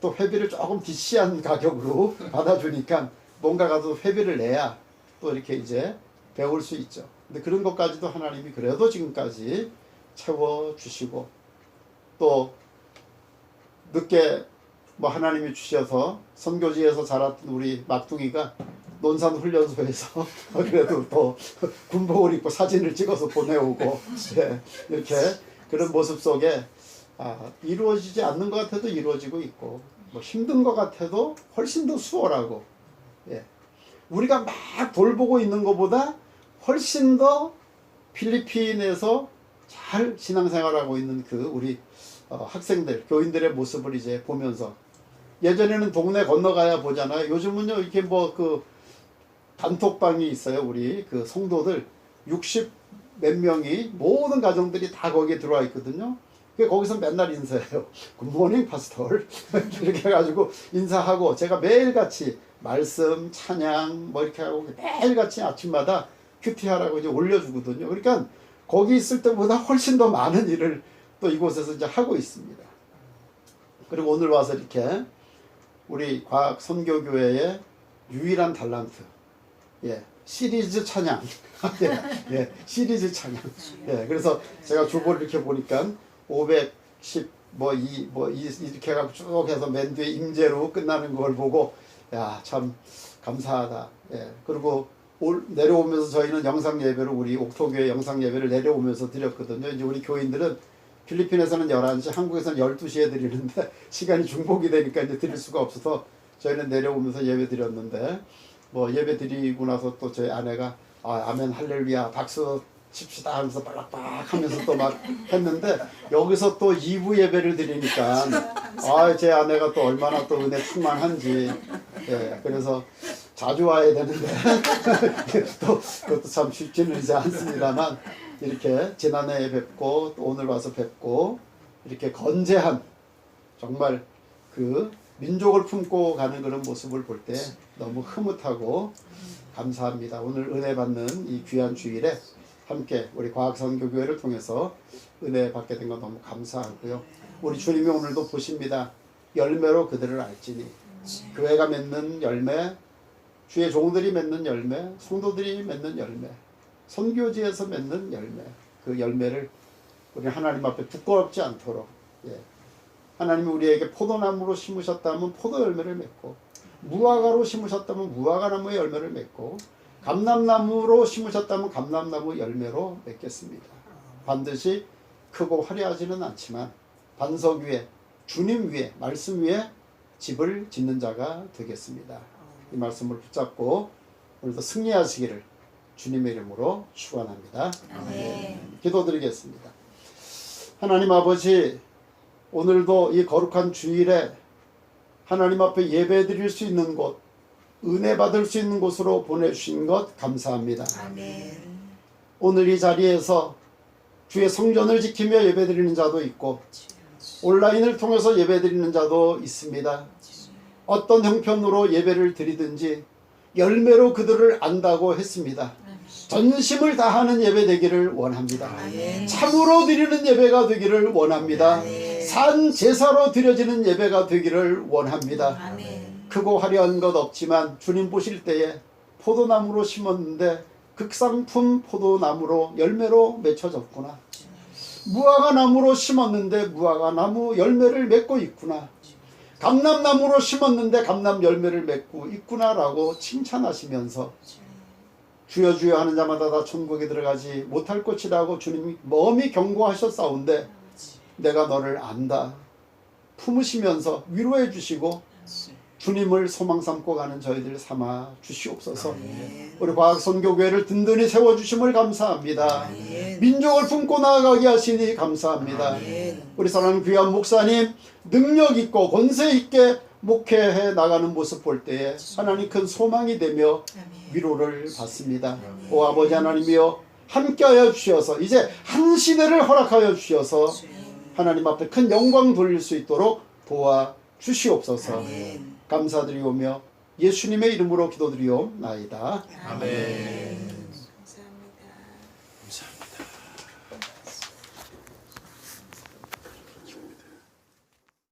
또 회비를 조금 디시한 가격으로 받아주니까 뭔가 가서 회비를 내야 또 이렇게 이제 배울 수 있죠. 근데 그런 것까지도 하나님이 그래도 지금까지 채워주시고 또 늦게 하나님이 주셔서 선교지에서 자랐던 우리 막둥이가 논산훈련소에서 그래도 또 군복을 입고 사진을 찍어서 보내오고 예, 이렇게 그런 모습 속에 이루어지지 않는 것 같아도 이루어지고 있고 힘든 것 같아도 훨씬 더 수월하고 예, 우리가 막 돌보고 있는 것보다 훨씬 더 필리핀에서 잘 신앙생활하고 있는 그 우리 학생들, 교인들의 모습을 이제 보면서 예전에는 동네 건너가야 보잖아요. 요즘은요 이렇게 그 단톡방이 있어요. 우리 그 성도들 60 몇 명이 모든 가정들이 다 거기에 들어와 있거든요. 거기서 맨날 인사해요. 굿모닝 파스톨 이렇게 해가지고 인사하고 제가 매일같이 말씀, 찬양 이렇게 하고 매일같이 아침마다 큐티하라고 이제 올려주거든요. 그러니까 거기 있을 때보다 훨씬 더 많은 일을 또 이곳에서 이제 하고 있습니다. 그리고 오늘 와서 이렇게 우리 과학 선교교회의 유일한 달란트, 예, 시리즈 찬양, 예, 시리즈 찬양. 예, 그래서 제가 주보를 이렇게 보니까 510 이렇게 해갖고 쭉 해서 맨 뒤에 임재로 끝나는 걸 보고 참 감사하다. 예, 그리고 내려오면서 저희는 영상 예배를 우리 옥토교회 영상 예배를 내려오면서 드렸거든요. 이제 우리 교인들은 필리핀에서는 11시, 한국에서는 12시에 드리는데 시간이 중복이 되니까 이제 드릴 수가 없어서 저희는 내려오면서 예배 드렸는데 예배 드리고 나서 또 저희 아내가 아멘 할렐루야 박수 칩시다 하면서 빨락빨락 하면서 또 막 했는데 여기서 또 2부 예배를 드리니까 제 아내가 또 얼마나 또 은혜 충만한지 예, 그래서 자주 와야 되는데 또 그것도 참 쉽지는 않습니다만 이렇게 지난해에 뵙고 또 오늘 와서 뵙고 이렇게 건재한 정말 그 민족을 품고 가는 그런 모습을 볼 때 너무 흐뭇하고 감사합니다. 오늘 은혜 받는 이 귀한 주일에 함께 우리 과학선교교회를 통해서 은혜 받게 된 거 너무 감사하고요. 우리 주님이 오늘도 보십니다. 열매로 그들을 알지니 교회가 맺는 열매, 주의 종들이 맺는 열매, 성도들이 맺는 열매, 선교지에서 맺는 열매, 그 열매를 우리 하나님 앞에 부끄럽지 않도록 하나님이 우리에게 포도나무로 심으셨다면 포도 열매를 맺고 무화과로 심으셨다면 무화과나무의 열매를 맺고 감람나무로 심으셨다면 감람나무 열매로 맺겠습니다. 반드시 크고 화려하지는 않지만 반석 위에 주님 위에 말씀 위에 집을 짓는 자가 되겠습니다. 이 말씀을 붙잡고 오늘도 승리하시기를 주님의 이름으로 축원합니다. 기도드리겠습니다. 하나님 아버지, 오늘도 이 거룩한 주일에 하나님 앞에 예배드릴 수 있는 곳, 은혜 받을 수 있는 곳으로 보내주신 것 감사합니다. 아멘. 오늘 이 자리에서 주의 성전을 지키며 예배드리는 자도 있고 온라인을 통해서 예배드리는 자도 있습니다. 어떤 형편으로 예배를 드리든지 열매로 그들을 안다고 했습니다. 전심을 다하는 예배 되기를 원합니다. 아멘. 참으로 드리는 예배가 되기를 원합니다. 아멘. 산 제사로 드려지는 예배가 되기를 원합니다. 아멘. 크고 화려한 것 없지만 주님 보실 때에 포도나무로 심었는데 극상품 포도나무로 열매로 맺혀졌구나. 무화과나무로 심었는데 무화과나무 열매를 맺고 있구나. 감람나무로 심었는데 감람 열매를 맺고 있구나라고 칭찬하시면서 주여 주여 하는 자마다 다 천국에 들어가지 못할 것이라고 주님이 멈이 경고하셨사온데 내가 너를 안다. 품으시면서 위로해 주시고 주님을 소망 삼고 가는 저희들 삼아 주시옵소서. 우리 과학선교교회를 든든히 세워주심을 감사합니다. 민족을 품고 나아가게 하시니 감사합니다. 우리 사랑하는 귀한 목사님 능력 있고 권세 있게 목회해 나가는 모습 볼 때에 하나님 큰 소망이 되며 위로를 받습니다. 오 아버지 하나님이여 함께하여 주셔서 이제 한 시대를 허락하여 주셔서 하나님 앞에 큰 영광 돌릴 수 있도록 도와 주시옵소서. 감사드리오며 예수님의 이름으로 기도드리옵나이다. 아멘.